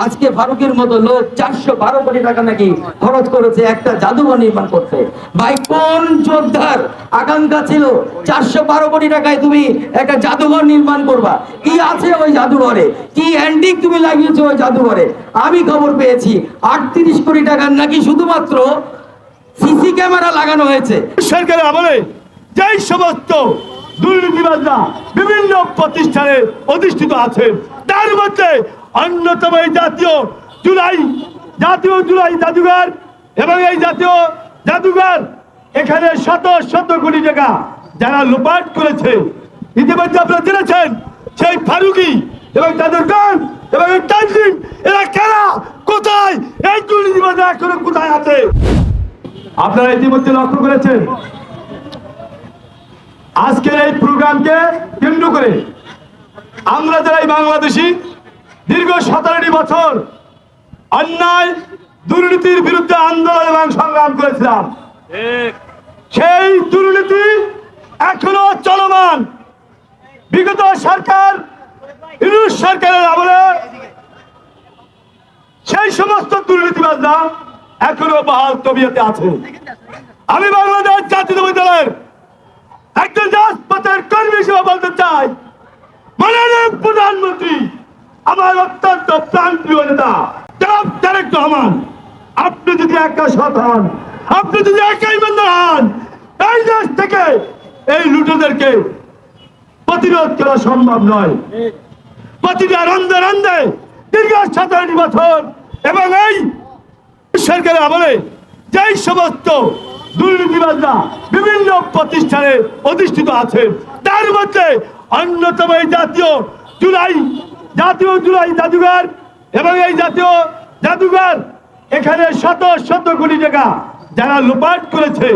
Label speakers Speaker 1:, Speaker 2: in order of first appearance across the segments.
Speaker 1: আজকে ফারুকের মতো লোক 412 কোটি টাকা নাকি খরচ করেছে একটা জাদুঘর নির্মাণ করতে। ভাই কোন যোদ্ধার আকাঙ্ক্ষা ছিল 412 কোটি টাকায় তুমি একটা জাদুঘর নির্মাণ করবা? কি আছে ওই জাদুঘরে? কি অ্যান্টিক তুমি লাগিয়েছো ওই জাদুঘরে? আমি খবর পেয়েছি 38 কোটি টাকার নাকি শুধুমাত্র সিসি ক্যামেরা লাগানো হয়েছে।
Speaker 2: সরকারের আমলে যেই সমস্ত দুর্নীতিবাজরা বিভিন্ন প্রতিষ্ঠানে অধিষ্ঠিত আছেন, তার মধ্যে অন্যতম এই জাতীয় জুলাই জাদুঘর এবং এই জাতীয় জাদুঘর এখানে শত শত কোটি টাকা যারা লুপাট করেছে, ইতিমধ্যে আপনারা জেনেছেন সেই ফারুকি এবং তাদের গান এবং এই তানজিম, এরা কারা, কোথায়, এই দুর্নীতিবাজরা এখনো কোথায় আছে? আপনারা ইতিমধ্যে লক্ষ্য করেছেন আজকের এই প্রোগ্রামকে কেন্দ্র করে আমরা যারা এই বাংলাদেশি দীর্ঘ 17টি বছর অন্যায় দুর্নীতির বিরুদ্ধে আন্দোলন এবং সংগ্রাম করেছিলাম, সেই দুর্নীতি এখনো চলমান। বিগত সরকার, ইউনূস সরকারের আমলে সেই সমস্ত দুর্নীতিবাজরা এখনো বহাল তবিয়তে আছে। আমি বাংলাদেশ জাতীয়তাবাদী দলের একজন রাজপথের কর্মী হিসেবে বলতে চাই, মাননীয় প্রধানমন্ত্রী, আমার অত্যন্ত প্রাণপ্রিয় নেতা জনাব তারেক রহমান, আপনি যদি একা সৎ হন, আপনি যদি একা ইমানদার হন, এই দেশ থেকে এই লুটেদেরকে প্রতিরোধ করা সম্ভব নয়। প্রতিটা রন্ধে রন্ধে দীর্ঘ 17টি বছর এবং এই সরকারের আমলে যেই সমস্ত দুর্নীতিবাজরা বিভিন্ন প্রতিষ্ঠানে অধিষ্ঠিত আছেন, তার মধ্যে অন্যতম এই জাতীয় জুলাই জাদুঘর এবং এই জাতীয় জাদুঘর এখানে শত শত কোটি টাকা যারা লুপাট করেছে,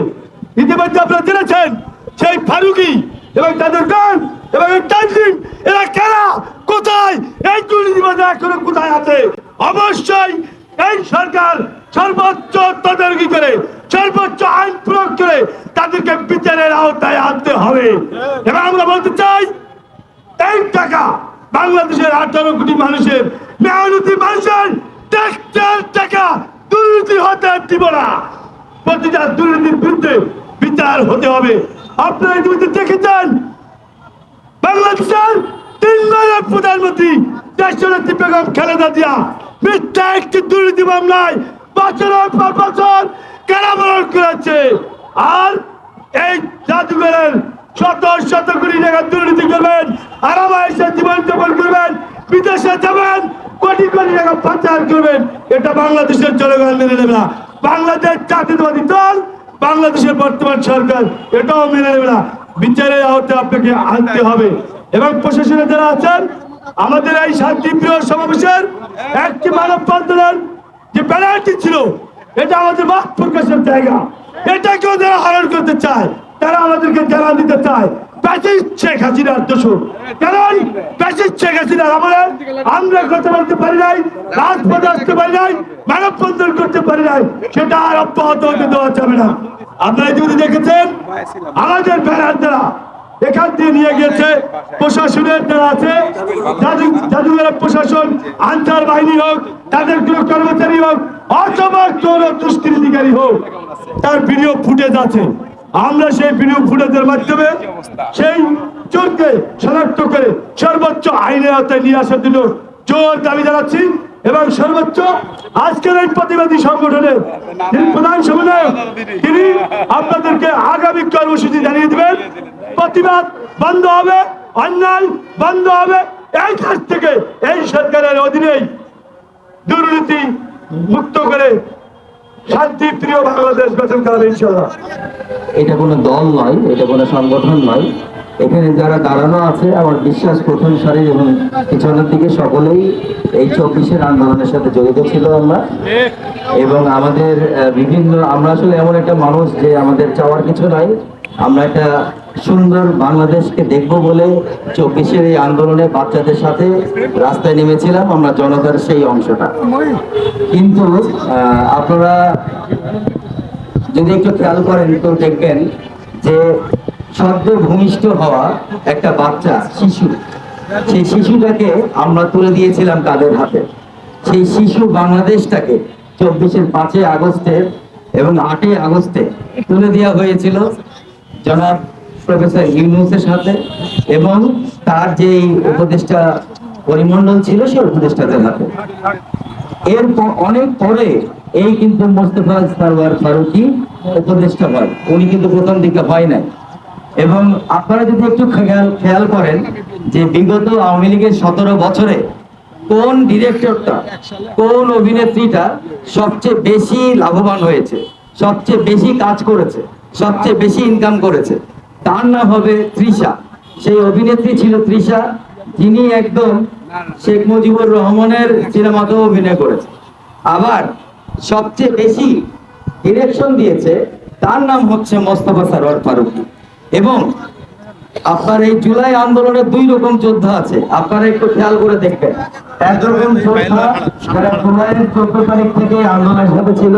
Speaker 2: ইতিমধ্যে আপনারা জেনেছেন সেই ফারুকি এবং তাদের গান এবং এই তানজিম, এরা কারা, কোথায়, এই দুর্নীতিবাজরা এখনো কোথায় আছে? অবশ্যই এই সরকার সর্বোচ্চ তদারকি করে, সর্বোচ্চ আইন প্রয়োগ করে তাদেরকে বিচারের আওতায় আনতে হবে। এবং আমরা বলতে চাই, এই টাকা বাংলাদেশের 18 কোটি মানুষের, মেহনতি মানুষের ট্যাক্সের টাকা দুর্নীতি হতে দিব না। প্রতিটা দুর্নীতির বিরুদ্ধে বিচার হতে হবে। আপনারা ইতিমধ্যে দেখেছেন বাংলাদেশের 3 বারের প্রধানমন্ত্রী দেশনেত্রী বেগম খালেদা জিয়া মিথ্যা একটি দুর্নীতি মামলায় বছরের পর বছর কারাবরণ করেছে। আর এই জাদুঘরের শত শত কোটি টাকা দুর্নীতি করবেন, আরামায়েশে জীবনযাপন করবেন, বিদেশে যাবেন, কোটি কোটি টাকা পাচার করবেন, এটা বাংলাদেশের জনগণ মেনে নেবে না। বাংলাদেশ জাতীয়তাবাদী দল, বাংলাদেশের বর্তমান সরকার এটাও মেনে নেবে না। বিচারের আওতায় আপনাকে আনতে হবে। এবং প্রশাসনে যারা আছেন, আমাদের এই শান্তিপ্রিয় সমাবেশের একটি মানববন্ধনের যে ব্যানারটি ছিল, এটা আমাদের মত প্রকাশের জায়গা। এটাকেও যারা হরণ করতে চায়, তারা আমাদেরকে জানান দিতে চায় ফ্যাসিস্ট শেখ হাসিনার দোষর। কারণ ফ্যাসিস্ট শেখ হাসিনার আমলে আমরা কথা বলতে পারি নাই, রাজপথে আসতে পারি নাই, মানববন্ধন করতে পারি নাই, সেটা আর অব্যাহত হতে দেওয়া যাবে না। আপনারা যদি দেখেছেন আমাদের ব্যানার দ্বারা এখান থেকে নিয়ে গিয়েছে প্রশাসনের যারা আছে, জাদুঘরের প্রশাসন, আনসার বাহিনী হোক, তাদের কোনো কর্মচারী হোক, অথবা কোন দুষ্কৃতিকারী হোক, তার ভিডিও ফুটেজ আছে। আমরা সেই ভিডিও ফুটেজের মাধ্যমে সেই চোরকে শনাক্ত করে সর্বোচ্চ আইনের আওতায় নিয়ে আসার জন্য জোর দাবি জানাচ্ছি। এবং সর্বোচ্চ আজকের এই প্রতিবাদী সংগঠনের প্রধান সমন্বয়ক, তিনি আপনাদেরকে আগামী কর্মসূচি জানিয়ে দেবেন। প্রতিবাদ বন্ধ হবে, অন্যায় বন্ধ হবে। এই কাজ থেকে এই সরকারের অধীনেই দুর্নীতি মুক্ত করে শান্তি প্রিয় বাংলাদেশ গঠন করা হবে ইনশাআল্লাহ।
Speaker 1: এটা কোনো দল নয়, এটা কোনো সংগঠন নয়। এখানে যারা দাঁড়ানো আছে, আমার বিশ্বাস প্রথম সারির এবং পিছনের দিকে সকলেই এই 24-এর আন্দোলনের সাথে জড়িত ছিল আমরা। এবং আমাদের আমরা আসলে এমন একটা মানুষ যে আমাদের চাওয়ার কিছু নাই, আমরা একটা সুন্দর বাংলাদেশকে দেখব বলে 24-এর এই আন্দোলনে বাচ্চাদের সাথে রাস্তায় নেমেছিলাম আমরা, জনতার সেই অংশটা। কিন্তু আপনারা যদি একটু খেয়াল করেন তো দেখবেন যে সদ্য ভূমিষ্ঠ হওয়া একটা বাচ্চা শিশু, সেই শিশুটাকে আমরা তুলে দিয়েছিলাম তাদের হাতে। সেই শিশু বাংলাদেশটাকে 24-এর 5 আগস্টের এবং 8 আগস্টে তুলে দেওয়া হয়েছিল জনাব প্রফেসর ইউনূসের সাথে এবং তার যে উপদেষ্টা পরিমণ্ডল ছিল সেই উপদেষ্টাদের হাতে। অনেক পরে এই কিন্তু মোস্তফা সরওয়ার ফারুকী উপদেষ্টা হয়, উনি কিন্তু প্রথম দিকে হয় নাই। এবং আপনারা যদি একটু খেয়াল করেন যে বিগত আওয়ামী লীগের 17 বছরে কোন ডিরেক্টরটা, কোন অভিনেত্রীটা সবচেয়ে বেশি লাভবান হয়েছে, সবচেয়ে বেশি কাজ করেছে, সবচেয়ে বেশি ইনকাম করেছে, তার নাম হবে তৃষা। সেই অভিনেত্রী ছিল তৃষা, যিনি একদম শেখ মুজিবুর রহমানের সিনেমাতেও অভিনয় করেছে। আবার সবচেয়ে বেশি ডিরেকশন দিয়েছে, তার নাম হচ্ছে মোস্তফা সরওয়ার ফারুকী। এবং আপনার এই জুলাই আন্দোলনে 2 রকম যোদ্ধা আছে, আপনারা একটু খেয়াল করে দেখবেন। একরকম যোদ্ধা যারা জুলাইয়ের 14 তারিখ থেকে আন্দোলনের সাথে ছিল,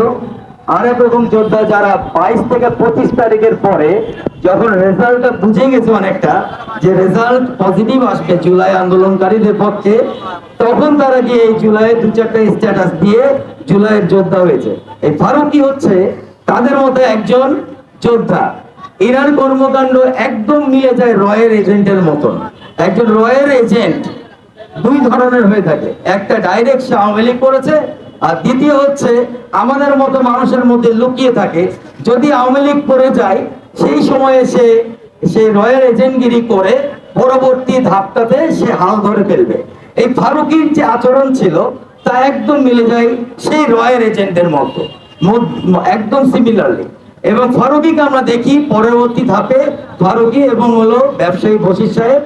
Speaker 1: আরেক রকম যোদ্ধা যারা 22 থেকে 25 তারিখের পরে যখন রেজাল্টটা বুঝে গেছে অনেকটা যে রেজাল্ট পজিটিভ আসবে জুলাই আন্দোলনকারীদের পক্ষে, তখন তারা গিয়ে এই জুলাইয়ের 2-4টা স্ট্যাটাস দিয়ে জুলাইয়ের যোদ্ধা হয়েছে। এই ফারুকী হচ্ছে তাদের মধ্যে একজন যোদ্ধা। ইরান কর্মকাণ্ড একদম মিলে যায় রয়ের এজেন্টের মতন। একজন রয়ের এজেন্ট 2 ধরনের হয়ে থাকে, একটা ডাইরেক্ট সে আওয়ামী লীগ করেছে, আর দ্বিতীয় হচ্ছে আমাদের মতো মানুষের মধ্যে লুকিয়ে থাকে। যদি আওয়ামী লীগ করে যায় সেই সময়ে সে রয়ের এজেন্টগিরি করে পরবর্তী ধাপটাতে সে হাল ধরে ফেলবে। এই ফারুকীর যে আচরণ ছিল তা একদম মিলে যায় সেই রয়ের এজেন্টের মতো, একদম সিমিলারলি। এবং ফারুকীকে আমরা দেখি পরবর্তী ধাপে ফারুকী এবং হলো ব্যবসায়ী বশির সাহেব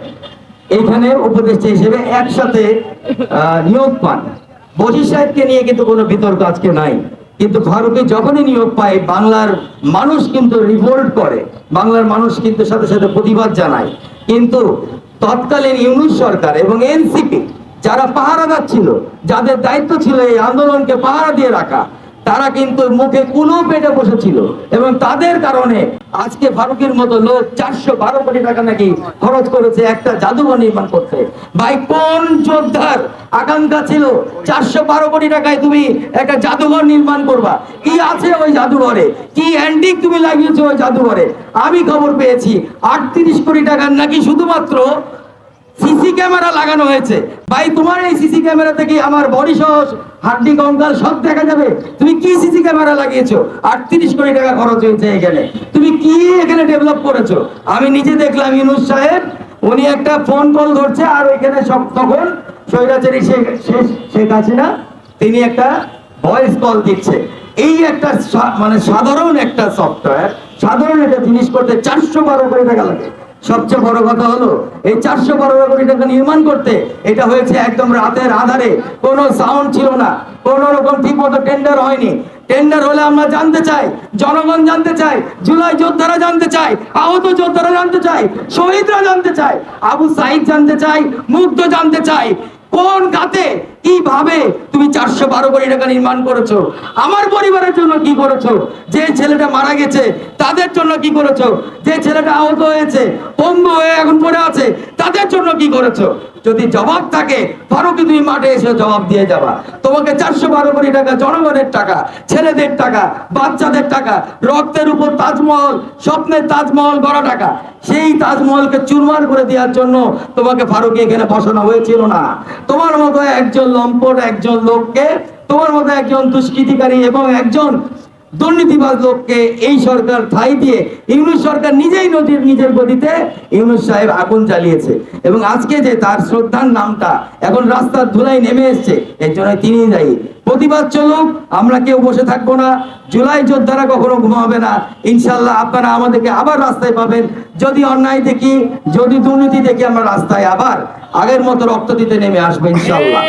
Speaker 1: এখানে উপদেষ্টা হিসেবে একসাথে নিয়োগ পান। বশির সাহেবকে নিয়ে কিন্তু কোনো বিতর্ক আজকে নাই, কিন্তু ফারুকী যখনই নিয়োগ পায় বাংলার মানুষ কিন্তু রিভোল্ট করে, বাংলার মানুষ কিন্তু সাথে সাথে প্রতিবাদ জানায়। কিন্তু তৎকালীন ইউনূস সরকার এবং এনসিপি যারা পাহারাদার ছিল, যাদের দায়িত্ব ছিল এই আন্দোলনকে পাহারা দিয়ে রাখা, তারা কিন্তু মুখে কুলো পেটে বসেছিল। এবং তাদের কারণে আজকে ফারুকীর মতো লোক 412 কোটি টাকা নাকি খরচ করেছে একটা জাদুঘর নির্মাণ করতে। ভাই, কোন যোদ্ধার আকাঙ্ক্ষা ছিল 412 কোটি টাকায় তুমি একটা জাদুঘর নির্মাণ করবা? কি আছে ওই জাদুঘরে? কি অ্যান্টিক তুমি লাগিয়েছো ওই জাদুঘরে? আমি খবর পেয়েছি 38 কোটি টাকার নাকি শুধুমাত্র সিসি ক্যামেরা লাগানো হয়েছে। ভাই, তোমার এই সিসি ক্যামেরা থেকে আমার বডি সহ হাড্ডি কঙ্কাল সব দেখা যাবে। তুমি কি সিসি ক্যামেরা লাগিয়েছো? 38 কোটি টাকা খরচ হয়েছে এখানে। তুমি কি এখানে ডেভেলপ করেছো? আমি নিজে দেখলাম ইউনূস সাহেব উনি একটা ফোন কল ধরছে, আর ওইখানে সব তখন স্বৈরাচারী শেখ হাসিনা তিনি একটা ভয়েস কল দিচ্ছে। এই একটা মানে সাধারণ একটা সফটওয়্যার, সাধারণ একটা জিনিস করতে 412 কোটি টাকা লাগে। সবচেয়ে বড় কথা হলো এই 412 কোটি টাকা নির্মাণ করতে এটা হয়েছে একদম রাতের আধারে, কোনো সাউন্ড ছিল না, কোনো রকম ঠিক মতো টেন্ডার হয়নি। টেন্ডার হলে আমরা জানতে চাই, জনগণ জানতে চাই, জুলাই যোদ্ধারা জানতে চাই, আহত যোদ্ধারা জানতে চাই, শহীদরা জানতে চাই, আবু সাইদ জানতে চাই, মুগ্ধ জানতে চাই কোন খাতে কিভাবে তুমি 412 কোটি টাকা নির্মাণ করেছো? আমার পরিবারের জন্য কি করেছো? যে ছেলেটা মারা গেছে তাদের জন্য কি করেছো? যে ছেলেটা আহত হয়েছে, পঙ্গু হয়ে এখন পড়ে আছে, তাদের জন্য কি করেছো? যদি জবাব থাকে ফারুকী তুমি মাঠে এসে জবাব দিয়ে যাবা। তোমাকে 412 কোটি টাকা জনগণের টাকা, ছেলেদের টাকা, বাচ্চাদের টাকা, রক্তের উপর তাজমহল, স্বপ্নের তাজমহল গড়া টাকা, সেই তাজমহলকে চুরমার করে দেওয়ার জন্য তোমাকে ফারুকী এখানে বসানো হয়েছিল না। তোমার মতো একজন লম্পট একজন লোককে, তোমার মতো একজন দুষ্কৃতিকারী এবং একজন দুর্নীতিবাজ লোককে এই সরকার ঠাঁই দিয়ে ইউনূস সরকার নিজেই নিজের গতিতে ইউনূস সাহেব আগুন জ্বালিয়েছে। এবং আজকে যে তার শ্রদ্ধার নামটা এখন রাস্তার ধুলায় নেমে এসছে, এর জন্য তিনি দায়ী। প্রতিবাদ চলুক, আমরা কেউ বসে থাকবো না। জুলাই যোদ্ধারা কখনো ঘুমাবে না। ইনশাল্লাহ আপনারা আমাদেরকে আবার রাস্তায় পাবেন। যদি অন্যায় দেখি, যদি দুর্নীতি দেখি, আমরা রাস্তায় আবার আগের মতো রক্ত দিতে নেমে আসবো ইনশাল্লাহ।